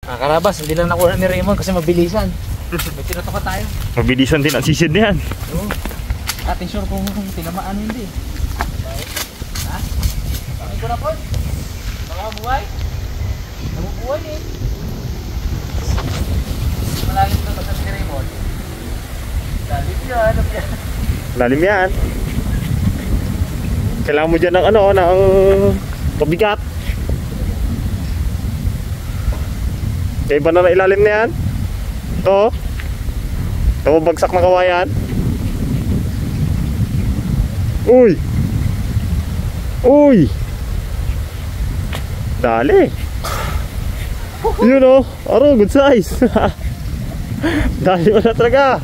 Karabas, hindi lang nakuha ni Raymond kasi mabilisan. May tinatoka tayo. Mabilisan din ang sisid niyan. Oo. Ating sure kung tinamaan hindi. Ha? Bakit ko na po? Baka buhay? Nabubuhay eh. Malalim na batas ni Raymond. Lalim yan. Lalim yan. Kailangan mo dyan ng ano, ng pabigat. Kaya iba na ilalim na yan. Ito. Ito bagsak na kawayan. Uy! Uy! Dali! Yun o! Aro, good size! Dali mo na talaga!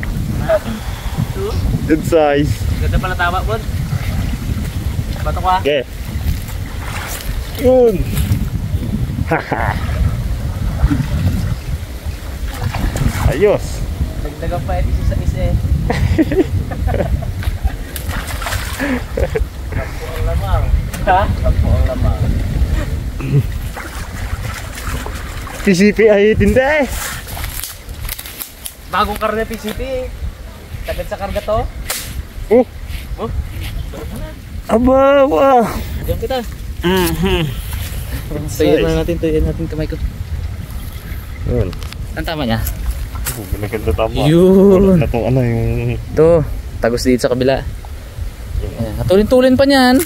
Good size! Ganda pala tama po. Bato ka? Okay. Yun! Haha! Ayos! Dagdagan pa ito sa isa eh. Tapos ang lamang. Ha? Tapos ang lamang. PCP ay tindi. Bagong karne PCP. Tagad sa karga to. Oh. Oh. Aba, wah. Diyan kita. Tuyuin natin kamay ko. Yun. Ang tama niya. Binaganda tama. Yun. Wala na tong ano yung... Ito. Tagos dito sa kabila. Tulin-tulin pa niyan.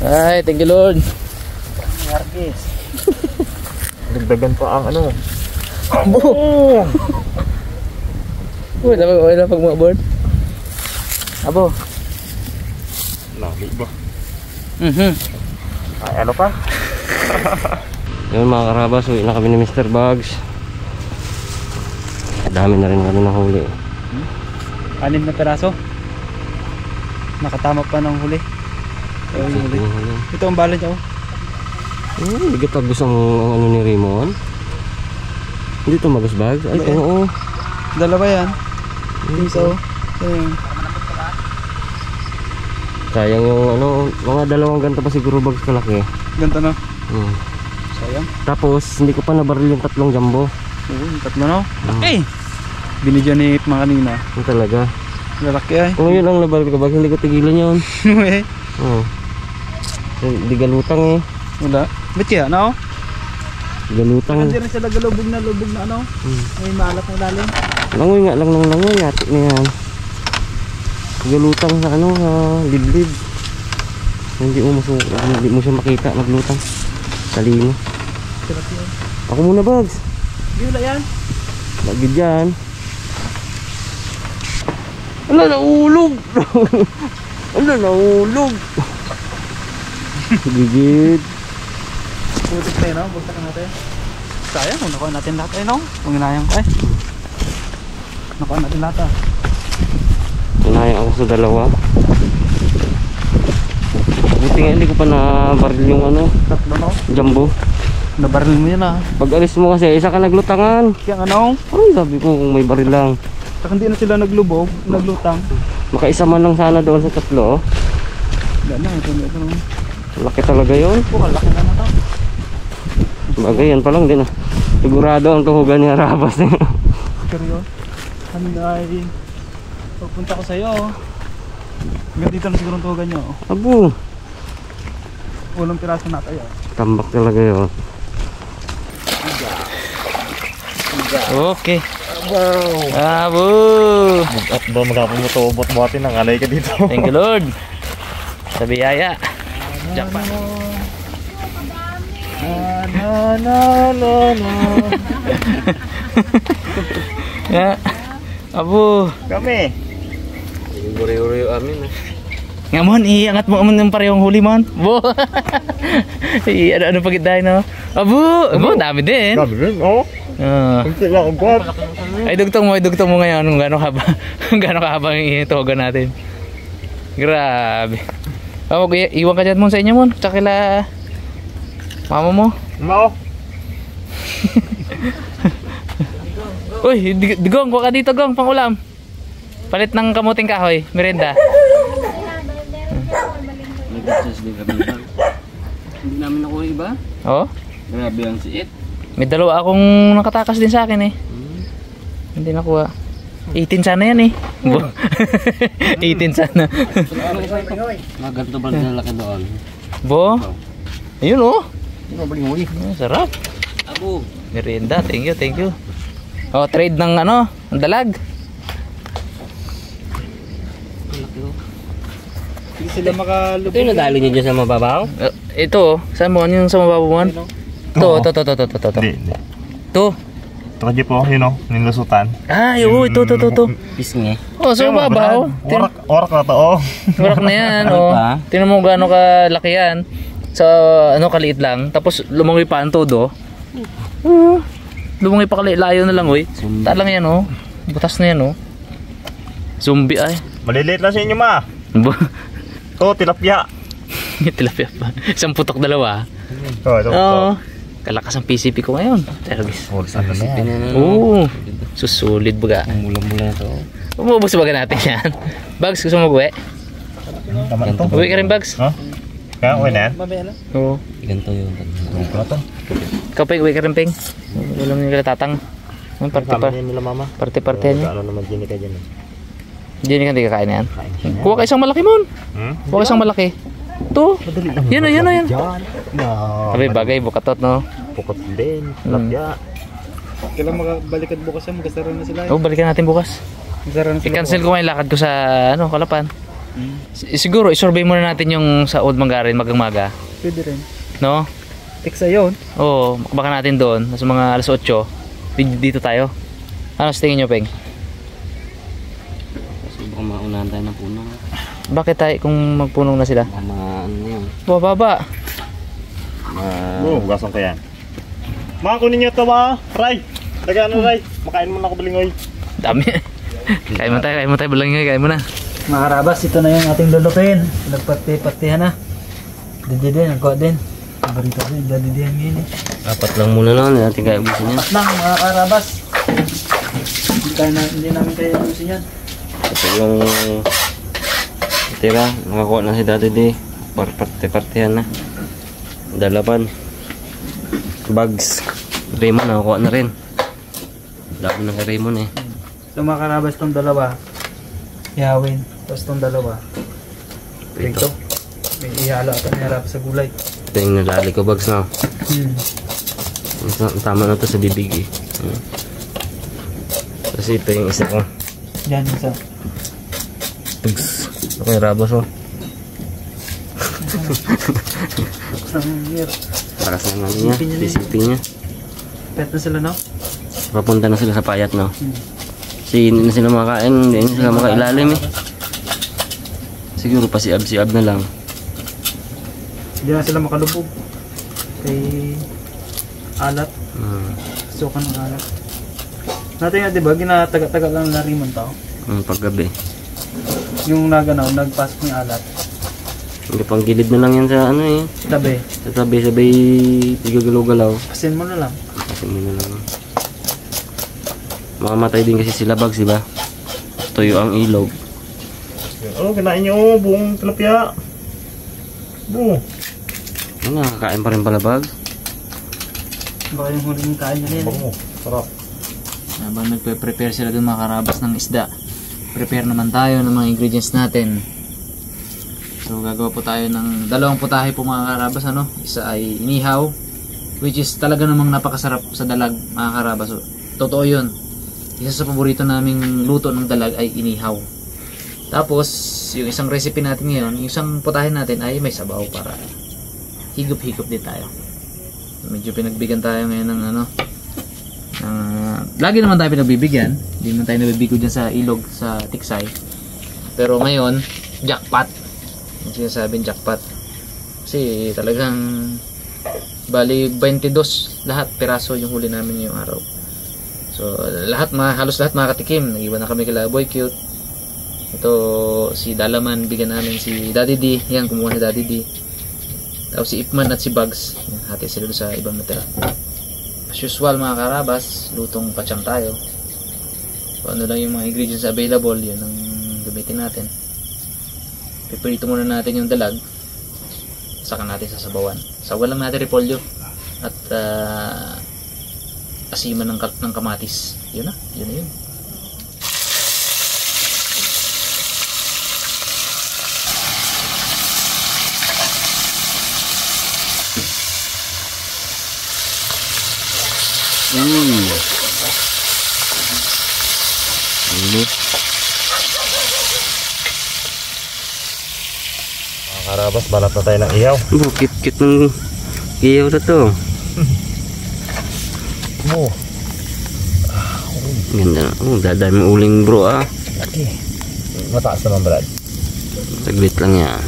Ay, thank you Lord. Yargis. Dagdagan pa ang ano. Abo. Uy, dapat pag mga board. Abo. Lami ba? Ay, ano pa? Yun mga karabas, uwi na kami ni Mr. Bugs. Dami na rin kami nahuli. 6 na peraso. Nakatama pa ng huli. Ito ang bala niya. Hindi ka gusto ang ano ni Raymond. Hindi ito Magus Bugs. Ay, oo. Dalawa yan. Isa. Sayang yung ano, mga dalawang ganito pa siguro Bugs kalaki. Ganto na. Sayang. Tapos hindi ko pa nabaril yung 3 jumbo. Oo, yung 3 no. Okay. Binigyan ni Ipma kanina. Yung talaga. Lalaki ay. Kung yun ang nabaril ko Bugs, hindi ko tigilan yun. Oo. Di galutang eh. Wala. Ba't kaya no? Galutang. Hindi rin sila galubog na ano. May malat na lalim. Langoy nga lang ng langoy. Yati na yan. Galutang sa ano, liblib. Hindi mo siya makita maglutang. Talino. Sarap yun. Ako muna Bugs. Wala yan. Lagi dyan. Ala, naulog. Ala, naulog. Gigit. Putik tayo no, bukta ka natin. Sayang, kung nakuha natin lahat ay no. Kung inayang ko eh. Nakuha natin lahat ah. Inayang ako sa dalawa. Buti nga hindi ko pa nabaril yung ano, 3 no. jumbo. Nabaril mo yan ah. Pag alis mo kasi isa ka naglutangan. Kaya ano? Ay, sabi ko kung may baril lang. Saka hindi na sila naglubog, naglutang. Makaisa man lang sana doon sa 3. Wala na, ito. Laki talaga yun. Laki na to. Bagay yan pa lang din ah. Sigurado ang tuhugan ni Harabas. Seryo? Ano ay pupunta ko sa'yo. Hanggang dito na siguro ang tuhugan nyo. Abo. Ulang piraso na tayo. Tambak talaga yun. Okay. Wow! Abo! At ba magkapumuto bot-botin ng alay ka dito. Thank you Lord. Sa biyaya. Jackpot. Ya. Abo. Kami. Uri-uri amin eh. Nga mon, iangat mo ng parehong huli mon. Bo. Ano pagit dahil no? Abo, dami din. Dami rin, oh. Kunti lang ang guwap. Ay dugtong mo ngayon kung gaano kahaba yung ituhogan natin. Grabe. Iwan ka dyan mon sa inyo mon. Tsaka kila mama mo. Mao. Uy, digong, kuha ka dito gong, pang ulam. Palit ng kamuting kahoy, merenda. Hindi namin nakuha iba. Oh? Grabe ang siit. May dalawa akong nakatakas din sa akin eh. Hindi nakuha. 18 sana yan eh. 18 sana. Mga ganito ba na laki doon? Bo? Ayun oh. Sarap. Abo. Merienda. Thank you, thank you. Oh, trade ng ano, ng dalag. Hindi sila makalubog. Ito yung nadali niyo dyan sa mababaw? Ito, saan mo? Ano yung sa mababawan? Ito. Hindi. Ito. Ito ka po, yun o, nilusutan. Ah, yun, ito. Pisngi. Oh, sa mababaw. Orak na to, oh. Warak na yan, oh. Tingnan mo gaano kalaki yan. Sa ano, kaliit lang. Tapos lumangoy pa ang todo. Lumangoy pa kaliit, layo na lang, oy. Talang yan, oh. Butas na yan, oh. Zombie ay. Maliliit lang sa inyo, ma. Ito, tilapia. Tilapia pa. Isang putok dalawa. Ito. Oo. Kalakas ang PCP ko ngayon. Tergis. Ano na yan? Oo. Susulit baga. Mula-mula na to. Umubos baga natin yan. Bags, gusto mo mag-uwi? Tama ito. Uwi ka rin, Bags. Ha? Kaya, uwi na yan? Oo. Ganito yun. Uwi ko na to. Ikaw, Peng, uwi ka rin, Peng. Walang nila tatang. Kasama niya nila, mama. Parte-parte niya. Ano naman din ka dyan. Hindi ka kakain yan. Kuha ka isang malaki mon. Kuha ka isang malaki. Ito. Yan o. Diyan. Sabi bagay, bukatot no. Pukot din. Tilapia. Kailan makabalikan bukas yan, magkasaran na sila. Oh, balikan natin bukas. Magkasaran sila. I-cancel ko yung lakad ko sa ano, Kalapan. Siguro, i-survey muna natin yung sa Old Mangarin magang-maga. Pwede rin. No? Tiksa yun. Oo, makabaka natin doon. Sa mga alas 8, dito tayo. Ano sa tingin nyo, Peng? Baka maunahan tayo ng puno. Bakit tayo kung magpunong na sila? Baka ano yun. Bababa. Hugasan ko yan. Mga kunin nyo ito, ma. Ray. Lagyan ano, Ray. Makain mo na ako balingoy. Dami. Kain mo tayo. Balangin, kain mo na. Mga karabas, ito na yung ating lulupin. Nagpati-patihan na. Didi din, nagkuha din. Paborito ko yung dadidihan ngayon eh. Apat lang muna lang. Hindi natin kaya ubusin yan. Pat lang mga karabas. Hindi namin kaya ubusin yan. Ito yung tira. Nakakuha na si Daddy D. Parte-partihan na. Dalapan. Bags. Raymond nakakuha na rin. Dami na kay Raymond eh. So mga karabas, itong dalawa. Ihawin. Tapos itong dalawa. Ito. May ihalo at nihirap sa gulay. Ito yung nalali ko bags na. Tama na to sa bibig eh. Kasi ito yung isa ko. Yan, isa. Tugs. Okay, rabos oh. Para sa mga niya. Isipin niya. Pet na sila, no? Papunta na sila sa payat no. Kasi hindi na sila makakain. Hindi na sila makailalim eh. Siguro pa si Ab na lang. Hindi na sila makalubog. Kay alat. Sukan ng alat. Natin nga diba, ginataga-taga lang na rimon tao. Paggabi. Yung naganaw, nagpasok ng alat. Hindi pang gilid na lang yan sa ano eh. Tabi. Sa tabi, sabay tigagalaw-galaw. Pasin mo na lang. Kasi mo na lang. Makamatay din kasi sila bags, diba? Tuyo ang ilog. Oh, kinain nyo buong tilapia. Ano, nakakain pa rin pala bags? Baka yung huling kain na rin. Sarap. Habang nagpe-prepare sila dun mga karabas ng isda, prepare naman tayo ng mga ingredients natin. So gagawa po tayo ng dalawang putahe po mga karabas, ano? Isa ay inihaw, which is talaga namang napakasarap sa dalag mga karabas. So, totoo yun. Isa sa paborito naming luto ng dalag ay inihaw. Tapos yung isang recipe natin ngayon, yung isang putahe natin ay may sabaw para higop-higop din tayo. Medyo pinagbigyan tayo ngayon ng ano, lagi naman tayo pinagbibigyan, hindi naman tayo nabibigo dyan sa ilog, sa tiksay, pero ngayon jackpot yung sinasabing jackpot kasi talagang bali 22 lahat piraso yung huli namin yung araw. So halos lahat makakatikim. Nag-iwan na kami kila Boy Cute, ito si Dalaman, bigyan namin si Daddy D, yan kumuha si Daddy D, tapos si Ipman at si Bugs, yan, hati sila sa ibang natira. As usual mga karabas, lutong pachang tayo. So ano lang yung mga ingredients available, yun ang gamitin natin. Piprito muna natin yung dalag, saka natin sasabawan. Sawa lang natin repolyo at asiman ng kamatis. Yun na, yun na yun. Init. Mga karabas, balat na tayo ng ihaw. Bukit-kit ng iyaw na to. Mo. Ganda. Dadaming uling bro ah. Laki. Mataas naman Brad. Saglit lang yan.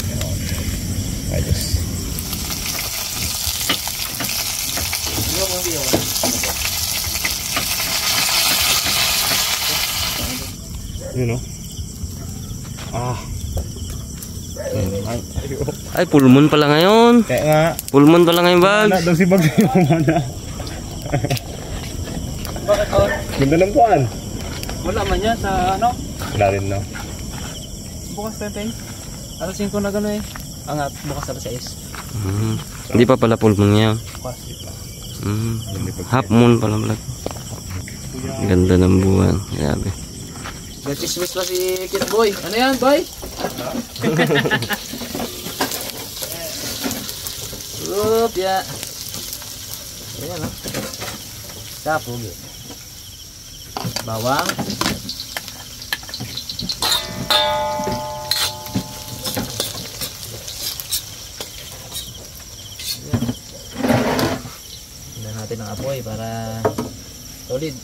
Ayos. Yun o. Ay, full moon pala ngayon. Kaya nga. Full moon pala ngayon, Bags. Doon si Bags yung mana. Bakit oh? Ganda ng kuhan. Wala man yan sa ano? Wala rin no. Bukas tenteng. Alas 5 na gano'n eh. Angat, bukas alas 6. Hindi pa pala full moon ngayon. Bukas. Half moon pala pala. Ganda ng buwan. Grabe. Gachismis pa si Kid Boy. Ano yan, boy? Oop, ya. Ayan, oh. Tapog. Bawang. Ayan. Tingnan natin ang apoy para solid.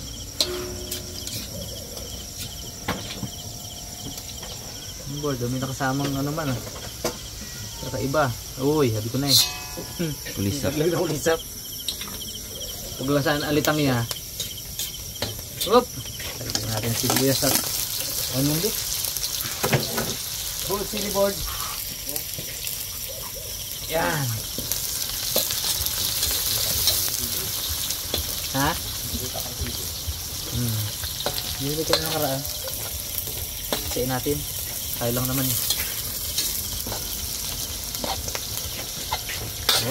Board, may nakasamang ano man ah. Kakaiba. Uy, sabi ko na eh. Kulisap. Lagyan ko lisap. Huwag lang saan alitang niya. Oop! Lagyan natin ang sibuyas at anong dik. Whole chili board. Yan. Ha? Hindi ka na nakaraan. Kain natin. Tayo lang naman.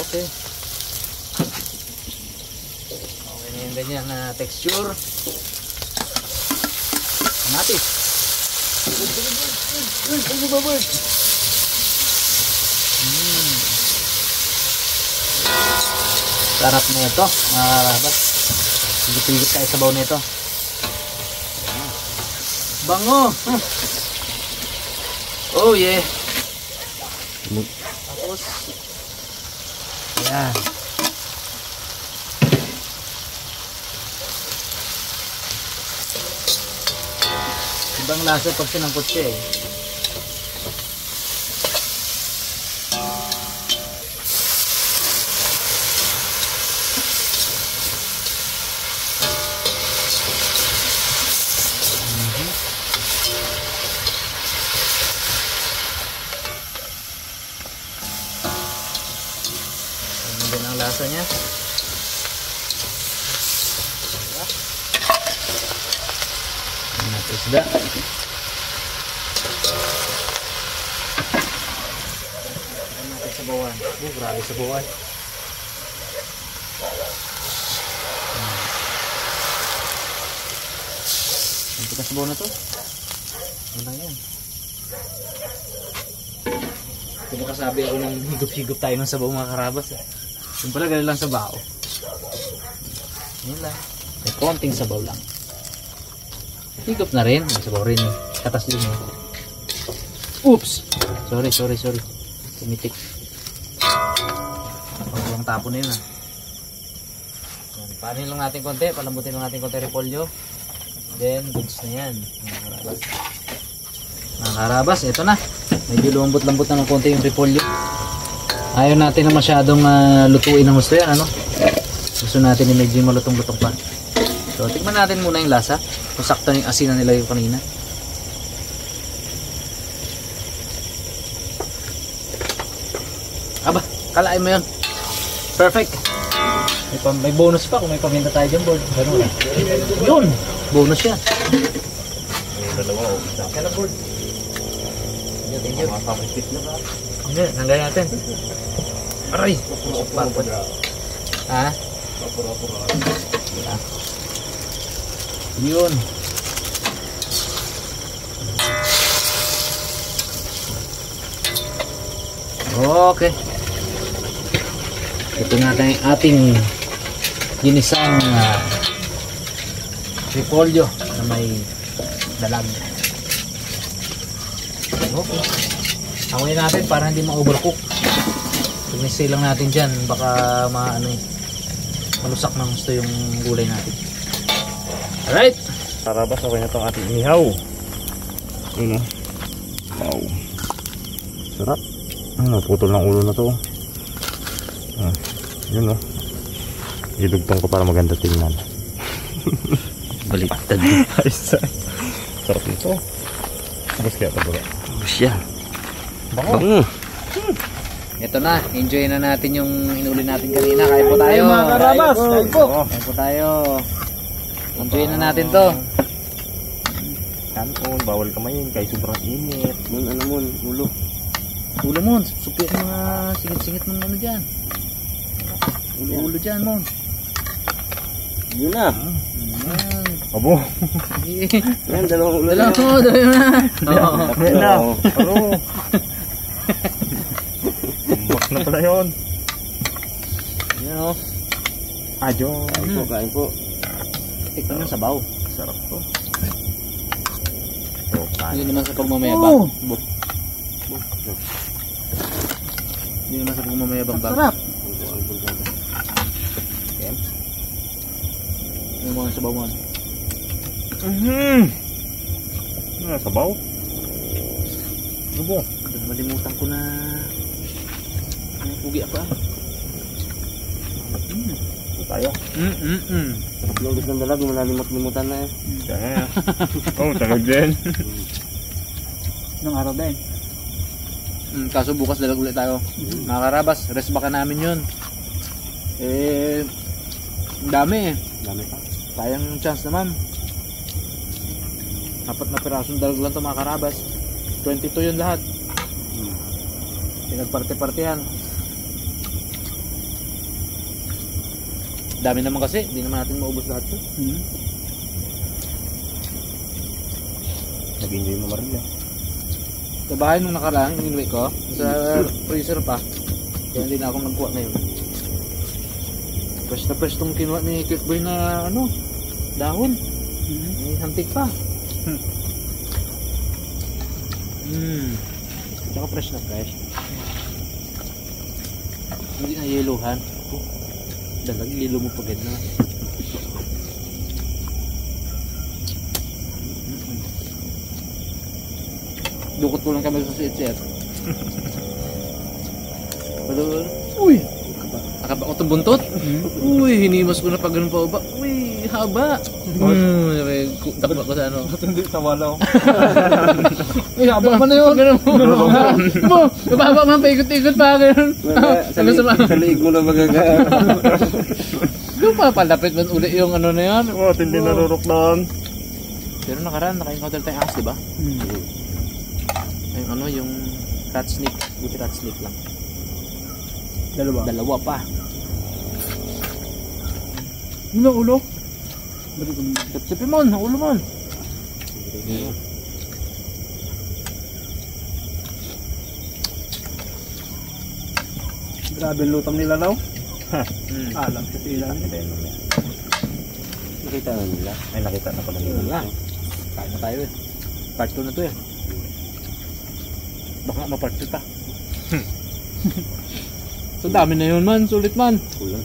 Okay. Okay na yung ganyan na texture. Kamatis. Sarap na ito, mga karabas. Higit-higit tayo sa baw na ito. Bango! Oh yeah. Tapos ayan. Ibang lasa pag sinangkot siya eh. Ang lasa niya. Isda. Sabawan. Grabe sabawan. Ang tikas sabaw na to. Ano lang yan? Kumakasabi ako ng higop-higop tayo ng sabaw mga karabas eh. Yung pala ganun lang sa bao. Yun lang. May konting sabaw lang. Higop na rin. May sabaw rin. Katas din. Oops! Sorry. Tumitik. Pagkakang tapo na yun ah. Panin lang natin konti. Palambutin lang natin konti repolyo. Then goods na yan. Mga karabas. Ito na. Medyo lumambot-lambot na ng konti yung repolyo. Ayaw natin na masyadong lutuin ng gusto yan, ano? Gusto natin na medyo malutong-lutong pa. So, tikman natin muna yung lasa. Kung sakto yung asin na nilagay ko kanina. Aba, kalain mo yun. Perfect. May bonus pa kung may paminta tayo dyan, board. Ganun lang. Yun! Bonus yan. Dalawa o. Kaya board. Thank you. Hindi, nanggayin natin. Aray! Parpod. Ha? Yeah. Yun. Okay. Ito nga yung ating ginisang repolyo na may dalag. Okay. Hanguin natin para hindi ma-overcook. Tumisay lang natin dyan. Baka malusak ng gusto yung gulay natin. Alright. Karabas, okay na itong ating inihaw. Yun o. Wow. Sarap. Putol ng ulo na to. Yun o. Idugtong ko para maganda tingnan. Baliktad. Ayos. Sarap nito. Tapos kaya ito ba? Siya. Bango. Ito na. Enjoy na natin yung inuli natin kanina. Kain po tayo. Ay, mga karabas. Kain po. Kain po tayo. Enjoy na natin to. Kanton, bawal kamayin kahit sobrang init. Ulo. Ulo mo. Supi ang mga singit-singit ng ano dyan. Ulo dyan mo. Yun na. Ayan. Abo. Yan, dalawang ulo Dalawa mo. Dalawa na. Oo. Yan na. Aro. Bak na pala yun. Yan o. Adyo. Kain po. Tikman yung sabaw. Sarap to. Hindi naman sa pagmamayabang. Hindi naman sa pagmamayabang. Sarap. Yung mga sabaw mo. Sabaw. Abo. Malimutan ko na pugi ako. Ito tayo. Lugis ng dalag, malalimot-limutan na eh. Kaya. Oh, talag din. Nung araw din. Kaso bukas dalag ulit tayo. Mga karabas, rest baka namin yun. Ang dami eh. Dami pa. Sayang chance naman. 4 na pirasong dalag lang ito mga karabas. 22 yun lahat. Pinagparte-partihan. Dami naman kasi, hindi naman natin maubos lahat ito. Nag-enjoy mo Maria. Sa bahay nung nakaraan, inuwi ko, sa freezer pa. Kaya hindi na akong nagkuha ngayon. Fresh na fresh itong kinuha ni Cute Boy na dahon. May hantik pa. Tsaka fresh na fresh. Hindi na yeluhan. Dalag lilo mo pagad na. Dukot ko lang kami sa sit-sit. Uy! Nakaba ko itong buntot? Uy, hinimas ko na pag ganun pa ba? Uy, haba! Takba ko sa ano. Hindi sa walaw. Uy, haba pa na yun! Ganun mo! Mababa man, paikot-ikot pa. Ganun. Sa liig mo na magaga. Doon pa palapit man uli yung ano na yan. Oh, tindi narurok doon. Pero nakaraan, naka-encounter tayong ahas, diba? Yung yung rat snake. Buti rat snake lang. Dalawa pa. Ano ulo? Sipsipin mo, ang ulo mo. Grabe lutang nila daw. Alam kasi ilan. Nakita na nila. Ay, nakita na pala nila. Wala. Kain na tayo eh. Part 2 na to eh. Baka ma-part 2 pa. So dami na yun man, sulit man. Kulang.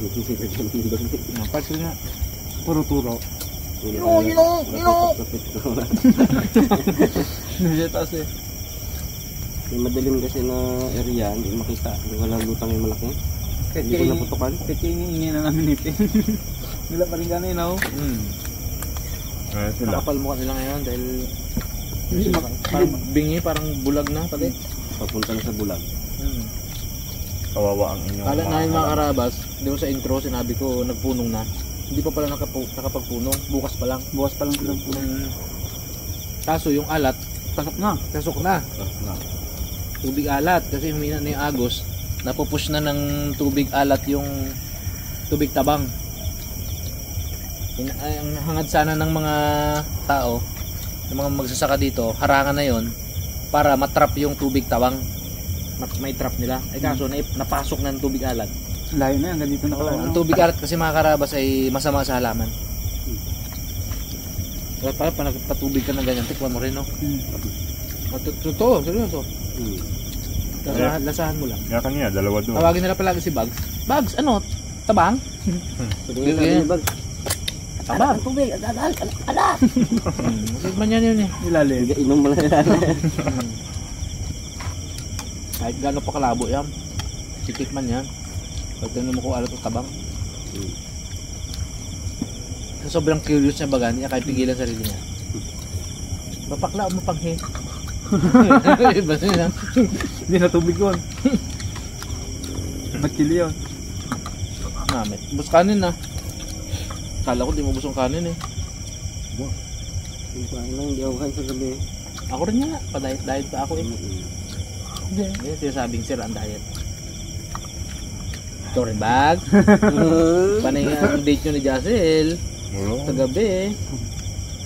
Part 2 na. Puro turo. Ino! Hindi taas eh. Yung madilim kasi na area, hindi makita. Wala lutang yung malaki. Hindi ko naputukan. Kahit ingin na namin ipin. Wala pa rin ganun no? Ayan sila. Nakapalmukan nila ngayon dahil parang bingi, parang bulag na pati. Papunta na sa bulag. Kawawa ang inyong Kala na yung mga karabas, di mo sa intro sinabi ko nagpunong na. Hindi pa pala nakapagpunong, bukas pa lang. Bukas pa lang silang puno. Kaso yung alat, Pasok na. pasok na. Tubig alat kasi humina na yung agos. Napupush na ng tubig alat yung tubig tabang. Ang hangad sana ng mga tao, ng mga magsasaka dito, harangan na yon para matrap yung tubig tawang. May trap nila. Ay kaso napasok na ng tubig alat. Layo na yan, ganito na pala. Ang tubig alat kasi mga karabas ay masama sa halaman. Kaya pala pag nagpatubig ka ng ganyan, tikman mo rin, no? Totoo, seryoso. Lasahan mo lang. Kaya kanina, dalawa doon. Tawagin nila palagi si Bugs. Bugs, ano? Tabang? Tabang. Tubig, ala. Tikman yan yun eh. Ilalim. Inom mo lang yan. Kahit gano'n pa kalabo yan. Titikman yan. Pag tinanong mo kung alat o tabang. So, sobrang curious niya baga, niya kahit pigilan sarili niya. Mapakla o mapanghe? Iba siya. Hindi na tubig yun. Nagkili yun. Namit. Bus kanin na. Kala ko di mo busong kanin eh. Hindi ako kain sa gabi. Ako rin nga. Pa-diet pa ako eh. Hindi. Sinasabing sir ang diet. Ito rin bag. Panay nga ang date nyo ni Jacel. Sa gabi.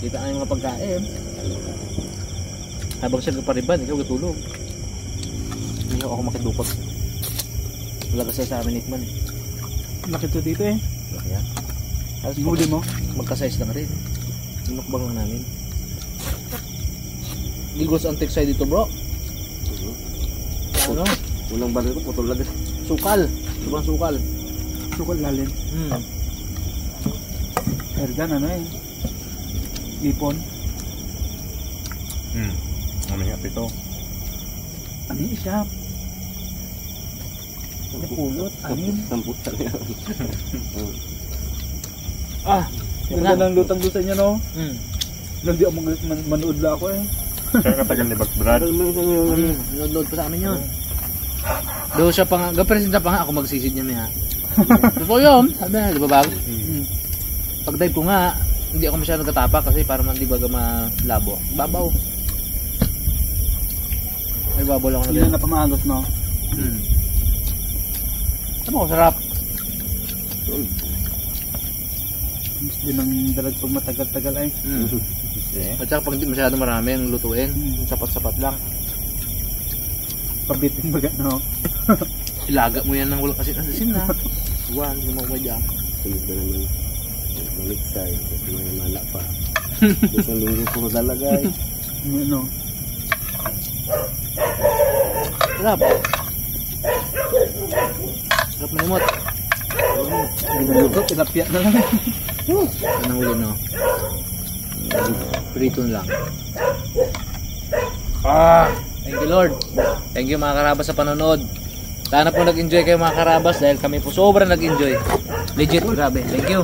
Kita nga yung mga pagkain. Habang siya nagpariban, ikaw katulog. Hindi ako makidukot. Wala kasi sa amin Nickman eh. Laki to dito eh. Kaya. Tapos Huli mo? magka-size lang rin. Inukbang lang namin. Ligos ang teksay dito bro. Ano? Unang baril ko, putol lang. Sukal. Sobrang sukal. Sukal lalim. Ergan ano eh. Lipon. Mamaya ito. Ano yung siya? May pulot. Anin. Samput talaga. Ah! Ganda ng lutang doon sa inyo no? Hindi ako manood lang ako eh. Kaya katagal ni Bugs Brad. Load pa sa amin yun. Doon siya pa nga, gapresenta pa nga ako magsisid niya may ha. Totoo yun, sabi na, di ba bag? Pag dive ko nga, hindi ako masyadong nagtatapa kasi para man di baga malabo. Babaw. May babaw lang ako Hindi na na pamagos no? Ano ko, sarap. Mas din ang dalag pag matagal-tagal ay. At saka pag hindi masyadong marami ang lutuin, sapat-sapat lang. Pabitin baga no? Ilaga mo yan ng walang asin na. Buwan, lumawa dyan. Sunod na naman. Maliksay. Kasi may mala pa. Isang linggo ko dalagay. Ano? Sarap. Sarap manimot. Ginuluto, tilapia na lang. Anong huli no? Prito lang. Thank you Lord. Thank you mga karabas sa panonood. Sana po nag-enjoy kayo mga karabas dahil kami po sobrang nag-enjoy. Legit, grabe. Thank you.